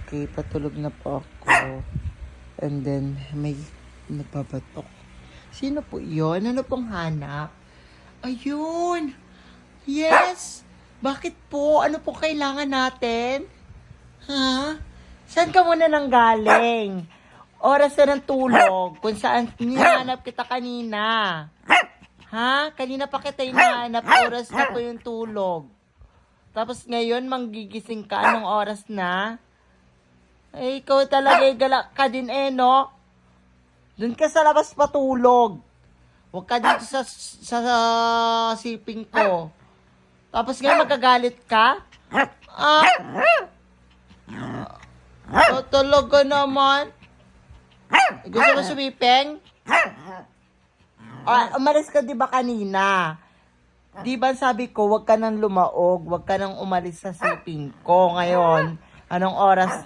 Okay, patulog na po ako. And then, may napapatok. Sino po yun? Ano pong hanap? Ayun! Yes! Bakit po? Ano po kailangan natin? Ha? Saan ka muna nang galing? Oras na ng tulog. Kung saan hinahanap kita kanina. Ha? Kanina pa kita hinahanap. Oras na po yung tulog. Tapos ngayon, manggigising ka. Anong oras na? Ay, ikaw talaga galak ka din no? Doon ka sa labas patulog. Huwag ka dito sa siping ko. Tapos ngayon magagalit ka? Talaga naman. Gusto mo sumipeng? Umalis ka diba kanina? Diba sabi ko, huwag ka nang lumaog, huwag ka nang umalis sa siping ko. Ngayon, anong oras